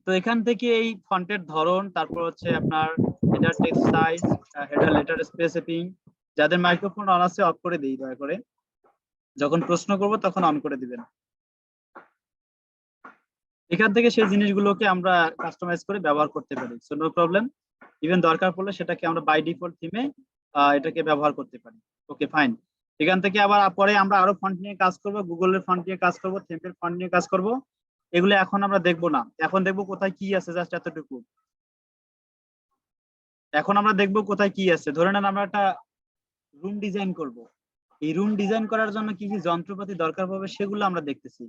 তো এখান থেকে এই ফন্টের ধরন, তারপর হচ্ছে আপনার header text size, header letter specifying, যাদের মাইক্রোফোন অন আছে অফ করে দিই দয়া করে, যখন প্রশ্ন করব তখন অন করে দিবেন। এখান থেকে সেই জিনিসগুলোকে আমরা কাস্টমাইজ করে ব্যবহার করতে পারি, সো নো প্রবলেম। ইভেন দরকার পড়লে সেটাকে আমরা বাই ডিফল্ট থিমে এটাকে ব্যবহার করতে পারি। Okay fine. এখান থেকে আবার পরে আমরা আরো ফন্ট নিয়ে কাজ করব, গুগলের ফন্ট নিয়ে কাজ করব, থেমের ফন্ট নিয়ে কাজ করব। এগুলো এখন আমরা দেখবো না, এখন দেখবো কোথায় কি আছে, জাস্ট এতটুকু। এখন আমরা দেখবো কোথায় কি আছে। ধরে নেন আমরা একটা রুম ডিজাইন করব, এই রুম ডিজাইন করার জন্য কি কি যন্ত্রপাতি দরকার হবে সেগুলো আমরা দেখতেছি।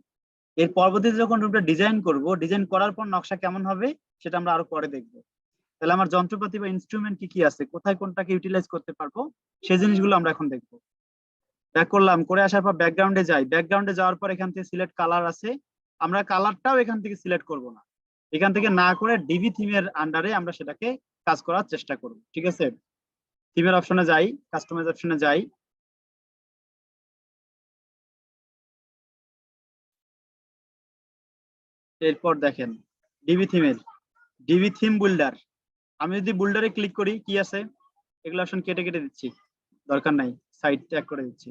এর পরবর্তীতে যখন রুমটা ডিজাইন করব, ডিজাইন করার পর নকশা কেমন হবে সেটা আমরা আরো পরে দেখবো। তাহলে আমার যন্ত্রপাতি বা ইনস্ট্রুমেন্ট কি কি আছে, কোথায় কোনটাকে ইউটিলাইজ করতে পারবো, সেই জিনিসগুলো আমরা এখন দেখবো। ব্যাক করলাম, করে আসার পর ব্যাকগ্রাউন্ডে যাই। ব্যাকগ্রাউন্ডে যাওয়ার পর এখান থেকে সিলেক্ট কালার আছে, আমরা কালারটাও এখান থেকে সিলেক্ট করব না, এখান থেকে না করে ডিভি থিমের আন্ডারে আমরা সেটাকে কাজ করার চেষ্টা করব। ঠিক আছে, থিমের অপশনে যাই, কাস্টমাইজ অপশনে যাই। এরপর দেখেন ডিভি থিম বিল্ডার। আমি যদি বিল্ডারে ক্লিক করি, কি আছে, এগুলো অপশন কেটে কেটে দিচ্ছি, দরকার নাই, সাইড ট্যাগ করে দিচ্ছি।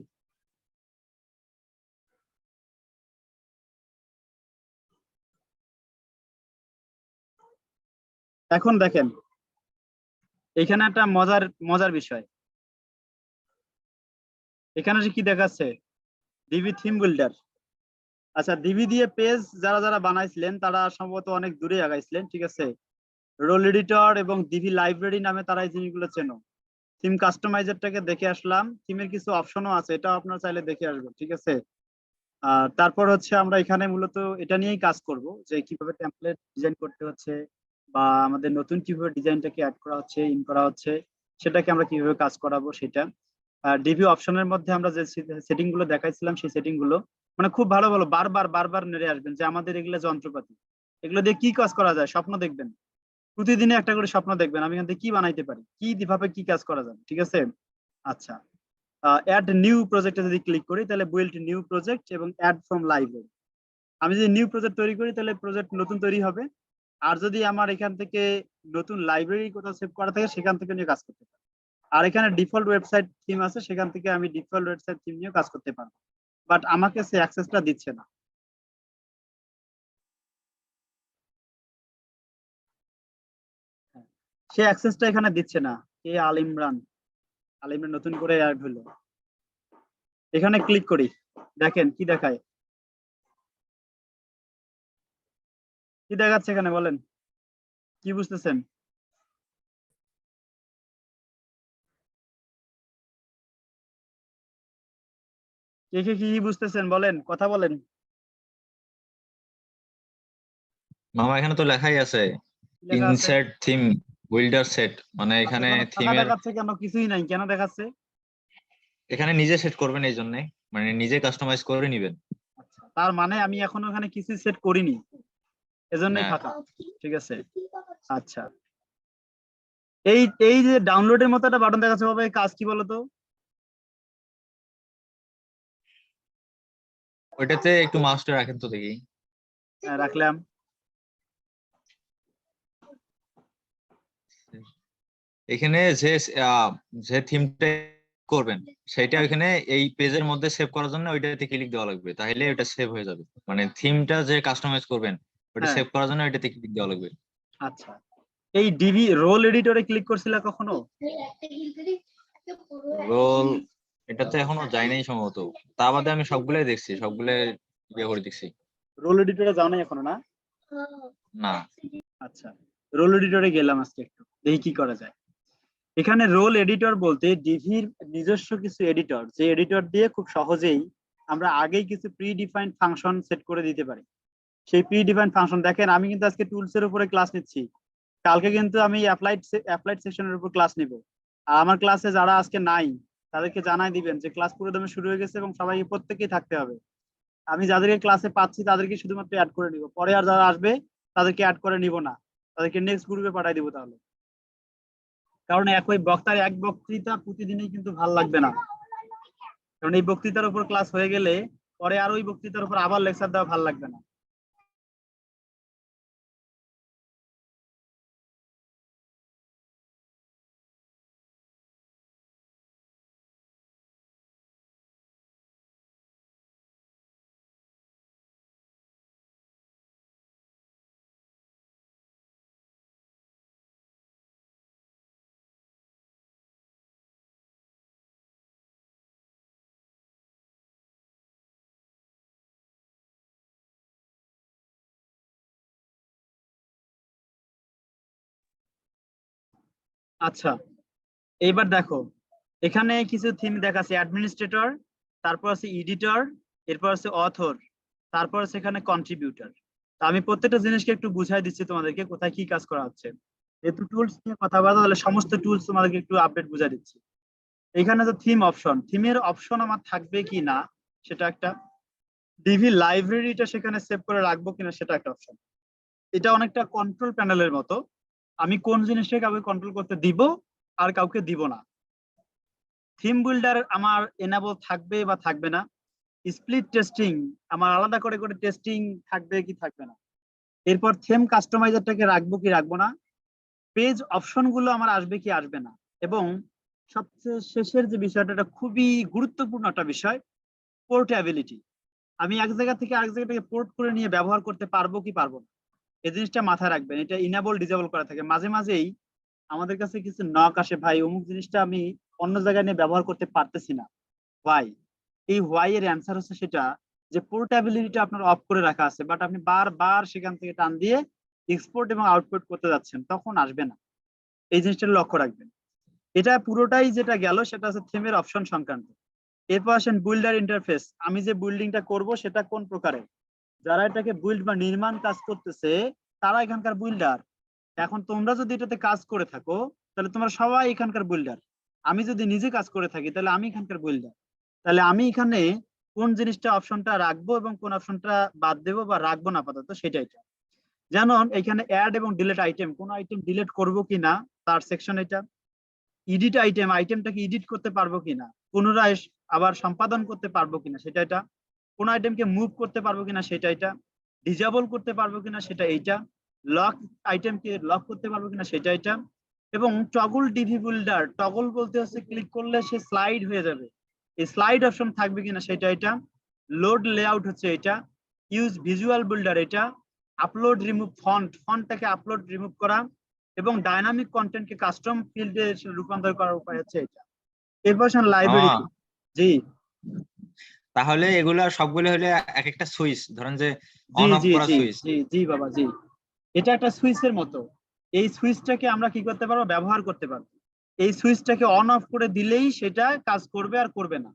এখন দেখেন এখানে একটা মজার মজার বিষয়, এখানে যে কি দেখাচ্ছে, ডিভি থিম বিল্ডার। আচ্ছা, ডিভি দিয়ে পেজ যারা যারা বানাইছিলেন তারা সম্ভবত অনেক দূরে আগাইছিলেন, ঠিক আছে। রোল এডিটর এবং ডিভি লাইব্রেরি নামে তারা এই জিনিসগুলো চেনো। থিম কাস্টমাইজারটাকে দেখে আসলাম, থিমের কিছু অপশনও আছে, এটা আপনারা চাইলে দেখে আসবেন, ঠিক আছে। আর তারপর হচ্ছে আমরা এখানে মূলত এটা নিয়েই কাজ করব, যে কিভাবে টেমপ্লেট ডিজাইন করতে হচ্ছে, বা আমাদের নতুন কিভাবে ডিজাইনটাকে অ্যাড করা হচ্ছে, ইন করা হচ্ছে, সেটাকে আমরা কিভাবে কাজ করাবো সেটা। আর ডিভি অপশনের মধ্যে আমরা যে সেটিং গুলো দেখাইছিলাম সেই সেটিং গুলো মানে খুব ভালো ভালো বারবার বারবার নেড়ে আসবেন, যে আমাদের এগুলো যন্ত্রপাতি, এগুলো দিয়ে কি কাজ করা যায়, স্বপ্ন দেখবেন। প্রতিদিনে একটা করে স্বপ্ন দেখবেন, আমি এখান থেকে কি বানাইতে পারি, কি ভাবে কি কাজ করা যায়, ঠিক আছে। আচ্ছা, অ্যাড নিউ প্রজেক্টে যদি ক্লিক করি তাহলে বিল্ড নিউ প্রজেক্ট এবং অ্যাড ফ্রম লাইব্রেরি। আমি যদি নিউ প্রজেক্ট তৈরি করি তাহলে প্রজেক্ট নতুন তৈরি হবে। আর যদি আমার এখান থেকে নতুন লাইব্রেরি কোথাও সেভ করা থাকে সেখান থেকে নিয়ে কাজ করতে পারি। আর এখানে ডিফল্ট ওয়েবসাইট থিম আছে, সেখান থেকে আমি ডিফল্ট ওয়েবসাইট থিম নিয়ে কাজ করতে পারবো, বাট আমাকে সে অ্যাক্সেসটা দিচ্ছে না। হ্যাঁ, সে অ্যাক্সেসটা এখানে দিচ্ছে না। কে আল ইমরান নতুন করে অ্যাড হলো। এখানে ক্লিক করি, দেখেন কি দেখায়, কি দেখাচ্ছে এখানে বলেন, কি বুঝতেছেন? কে কে কি বুঝতেছেন বলেন, কথা বলেন। মামা এখানে তো লেখাই আছে কি লেখা আছে? ইনসেট থিম বিল্ডার সেট, মানে আচ্ছা, এখানে এখানে ফাঁকা থিমের দেখাচ্ছে কেন, কিছুই নাই কেন দেখাচ্ছে? এখানে নিজে সেট করবেন, এই জন্য মানে নিজে কাস্টমাইজ করে নিবেন। আচ্ছা, তার মানে আমি এখনো এখানে কিছু সেট করিনি, এজন্যই হ্যাঁ, ফাঁকা। ঠিক আছে, আচ্ছা। এই এই যে ডাউনলোডের মতো একটা বাটন দেখাচ্ছে বাবা, এই কাজ কি বলতো? ওইটাতে একটু মাউসটা রাখেন তো দেখি। হ্যাঁ, রাখলাম। এখানে যে যে থিমটা করবেন সেটা এখানে এই পেজের মধ্যে সেভ করার জন্য ওইটাতে ক্লিক দেওয়া লাগবে, তাহলে ওটা সেভ হয়ে যাবে। মানে থিমটা যে কাস্টমাইজ করবেন ওটা হ্যাঁ, সেভ করার জন্য ওইটাতে ক্লিক দেওয়া লাগবে। আচ্ছা। এই ডিভি রোল এডিটরে ক্লিক করছিলা কখনো? রোল এটাতে এখনো যাই নাই সম্ভবত, তা বাদে আমি সবগুলাই দেখছি, সবগুলাই ইয়ে করে দেখছি। রোল এডিটরে যাও নাই এখনো না? না। আচ্ছা, রোল এডিটরে গেলাম আজকে, একটু দেখি কি করা যায়। এখানে রোল এডিটর বলতে ডিভির নিজস্ব কিছু এডিটর, যে এডিটর দিয়ে খুব সহজেই আমরা আগেই কিছু প্রি ডিফাইন্ড ফাংশন সেট করে দিতে পারি। সেই প্রি ডিফাইন্ড ফাংশন দেখেন, আমি কিন্তু আজকে টুলস এর উপরে ক্লাস নিচ্ছি, কালকে কিন্তু আমি অ্যাপ্লাইড সেকশনের উপর ক্লাস নিব। আর আমার ক্লাসে যারা আজকে নাই তাদেরকে জানাই দিবেন যে ক্লাস পুরো দমে শুরু হয়ে গেছে এবং সবাই প্রত্যেকেই থাকতে হবে। আমি যাদেরকে ক্লাসে পাচ্ছি তাদেরকে শুধুমাত্র অ্যাড করে নিব, পরে আর যারা আসবে তাদেরকে অ্যাড করে নিব না, তাদেরকে নেক্সট গ্রুপে পাঠিয়ে দিব তাহলে। কারণ একই বক্তার এক বক্তৃতা প্রতিদিনই কিন্তু ভাল লাগবে না, কারণ এই বক্তৃতার উপর ক্লাস হয়ে গেলে পরে আর ওই বক্তৃতার উপর আবার লেকচার দেওয়া ভাল লাগবে না। আচ্ছা, এইবার দেখো এখানে কিছু থিম দেখাচ্ছে, অ্যাডমিনিস্ট্রেটর, তারপর আছে এডিটর, এরপর আছে অথর, তারপর আছে এখানে কন্ট্রিবিউটর। আমি প্রত্যেকটা জিনিসকে একটু বুঝাই দিচ্ছি তোমাদেরকে কোথায় কি কাজ করা হচ্ছে। যেহেতু টুলস নিয়ে কথা বলা, তাহলে সমস্ত টুলস তোমাদেরকে একটু আপডেট বুঝাই দিচ্ছি। এখানে যে থিম অপশন, থিমের অপশন আমার থাকবে কি না সেটা একটা, ডিভি লাইব্রেরিটা সেখানে সেভ করে রাখবো কিনা সেটা একটা অপশন। এটা অনেকটা কন্ট্রোল প্যানেলের মতো, আমি কোন জিনিসটাকে কাউকে কন্ট্রোল করতে দিব আর কাউকে দিব না। থিম বিল্ডার আমার এনাবল থাকবে বা থাকবে না। স্প্লিট টেস্টিং আমার আলাদা করে করে টেস্টিং থাকবে কি থাকবে না। এরপর থিম কাস্টমাইজারটাকে রাখবো কি রাখবো না। পেজ অপশন গুলো আমার আসবে কি আসবে না। এবং সবচেয়ে শেষের যে বিষয়টা, এটা খুবই গুরুত্বপূর্ণ একটা বিষয়, পোর্টেবিলিটি। আমি এক জায়গা থেকে আরেক জায়গা থেকে পোর্ট করে নিয়ে ব্যবহার করতে পারবো কি পারবো না, এই জিনিসটা মাথায় রাখবেন। এটা ইনেবল ডিজেবল করা থাকে। মাঝে মাঝেই আমাদের কাছে কিছু নক আসে, ভাই অমুক জিনিসটা আমি অন্য জায়গায় নিয়ে ব্যবহার করতে পারতেছি না, হোয়াই? এই হোয়াই এর অ্যান্সার হচ্ছে সেটা যে পোর্টেবিলিটিটা আপনার অফ করে রাখা আছে, বাট আপনি বারবার সেখান থেকে টান দিয়ে এক্সপোর্ট এবং আউটপুট করতে যাচ্ছেন, তখন আসবে না। এই জিনিসটা লক্ষ্য রাখবেন। এটা পুরোটাই যেটা গেল সেটা হচ্ছে থিমের অপশন সংক্রান্ত। এরপর আসেন বিল্ডার ইন্টারফেস। আমি যে বিল্ডিংটা করব সেটা কোন প্রকারের, যারা এটাকে বিল্ড বা নির্মাণ কাজ করতেছে তারা এখানকার বিল্ডার। এখন তোমরা যদি এটাতে কাজ করে থাকো তাহলে তোমরা সবাই এখানকার বিল্ডার। আমি যদি নিজে কাজ করে থাকি তাহলে আমি এখানকার বিল্ডার। তাহলে আমি এখানে কোন জিনিসটা অপশনটা রাখবো এবং কোন অপশনটা বাদ দেবো বা রাখবো না আপাতত সেটাই। যেমন এখানে অ্যাড এবং ডিলিট আইটেম, কোন আইটেম ডিলিট করবো কিনা তার সেকশন এটা। এডিট আইটেম, আইটেমটাকে এডিট করতে পারবো কিনা, পুনরায় আবার সম্পাদন করতে পারবো কিনা সেটা এটা। কোন আইটেমকে মুভ করতে পারবো কিনা সেটা এটা। ডিজেবল করতে পারবো কিনা সেটা এইটা। লক আইটেমকে লক করতে পারবো কিনা সেটা এটা। এবং টগল ডিভি বিল্ডার, টগল বলতে হচ্ছে ক্লিক করলে সে স্লাইড হয়ে যাবে, এই স্লাইড অপশন থাকবে কিনা সেটা এটা। লোড লেআউট হচ্ছে এটা। ইউজ ভিজুয়াল বিল্ডার এটা। আপলোড রিমুভ ফন্ট, ফন্টটাকে আপলোড রিমুভ করা। এবং ডাইনামিক কন্টেন্টকে কাস্টম ফিল্ডে রূপান্তর করার উপায় হচ্ছে এটা। এরপর লাইব্রেরি। মামা, জি তাহলে এগুলা সবগুলো হলে এক একটা সুইচ, ধরেন যে জি অন অফ জি করা জি সুইচ। জি জি বাবা জি, এটা একটা সুইচের মতো। এই সুইচটাকে আমরা কি করতে পারবো, ব্যবহার করতে পারবো। এই সুইচটাকে অন অফ করে দিলেই সেটা কাজ করবে আর করবে না।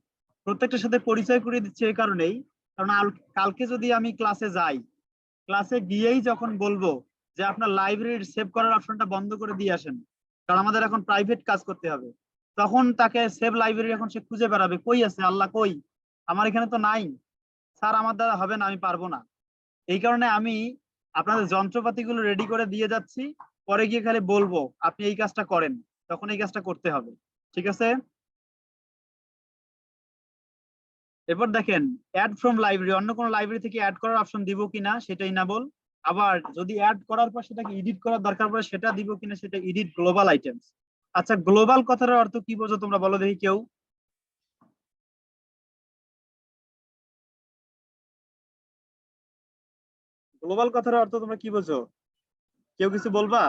প্রত্যেকটার সাথে পরিচয় করিয়ে দিচ্ছে এই কারণেই, কারণ কালকে যদি আমি ক্লাসে যাই, ক্লাসে গিয়েই যখন বলবো যে আপনার লাইব্রেরির সেভ করার অপশনটা বন্ধ করে দিয়ে আসেন, কারণ আমাদের এখন প্রাইভেট কাজ করতে হবে, তখন তাকে সেভ লাইব্রেরি এখন সে খুঁজে বেড়াবে, কই আছে আল্লাহ কই, আমার এখানে তো নাই, স্যার আমার দ্বারা হবে না, আমি পারবো না। এই কারণে আমি আপনাদের যন্ত্রপাতিগুলো রেডি করে দিয়ে যাচ্ছি, পরে গিয়ে খালি বলবো আপনি এই কাজটা করেন, তখন এই কাজটা করতে হবে। ঠিক আছে? এরপর দেখেন অ্যাড ফ্রম লাইব্রেরি, অন্য কোনো লাইব্রেরি থেকে অ্যাড করার অপশন দিব কিনা সেটাই না বল। আবার যদি অ্যাড করার পর সেটাকে এডিট করার দরকার পড়ে সেটা দিব কিনা সেটা এডিট গ্লোবাল আইটেমস। আচ্ছা, গ্লোবাল কথার অর্থ কি বোঝো তোমরা বলো দেখি কেউ। গ্লোবাল কথার অর্থ তোমরা কি বোঝো, কেউ কিছু বলবা?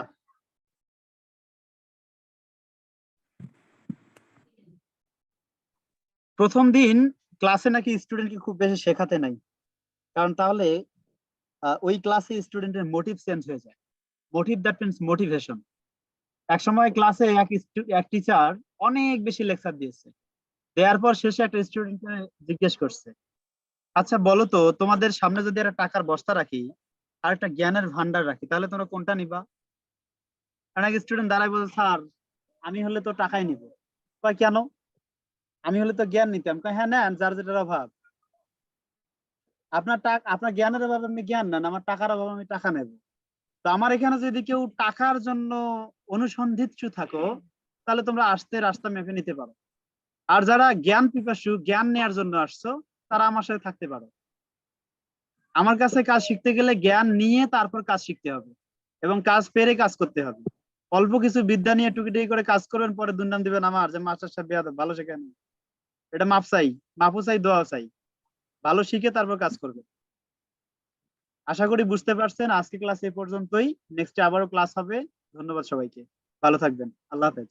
প্রথম দিন ক্লাসে নাকি স্টুডেন্টকে খুব বেশি শেখাতে নাই, কারণ তাহলে ওই ক্লাসে স্টুডেন্টের মোটিভ চেঞ্জ হয়ে যায়। Motive that means motivation. এক সময় ক্লাসে এক টিচার অনেক বেশি লেকচার দিয়েছে, দেওয়ার পর শেষে একটা স্টুডেন্টকে জিজ্ঞেস করছে, আচ্ছা বলো তো তোমাদের সামনে যদি একটা টাকার বস্তা রাখি আর একটা জ্ঞানের ভান্ডার রাখি তাহলে তোমরা কোনটা নিবা? অনেক স্টুডেন্ট দাঁড়ায় বলছে, স্যার আমি হলে তো টাকাই নিব। কয় কেন? আমি হলে তো জ্ঞান নিতাম। কয় হ্যাঁ নেন, যার যেটার অভাব। আপনার টাকা, আপনার জ্ঞানের অভাব আপনি জ্ঞান নেন, আমার টাকার অভাব আমি টাকা নেব। তো আমার এখানে যদি কেউ টাকার জন্য অনুসন্ধিৎসু থাকো তাহলে তোমরা আসতে রাস্তা মেপে নিতে পারো। আর যারা জ্ঞান পিপাসু, জ্ঞান নেয়ার জন্য আসছো, তারা আমার সাথে থাকতে পারো। আমার কাছে কাজ শিখতে গেলে জ্ঞান নিয়ে তারপর কাজ শিখতে হবে এবং কাজ পেরে কাজ করতে হবে। অল্প কিছু বিদ্যা নিয়ে টুকিটাকি করে কাজ করবেন, পরে দুর্নাম দিবেন আমার যে মাস্টার সাহেব বেয়াদব, ভালো শেখেন। এটা মাপ চাই, মাপও চাই, দোয়া চাই। ভালো শিখে তারপর কাজ করবেন। আশা করি বুঝতে পারছেন। আজকে ক্লাস এ পর্যন্তই, নেক্সট আবারও ক্লাস হবে। ধন্যবাদ সবাইকে, ভালো থাকবেন, আল্লাহ হাফেজ।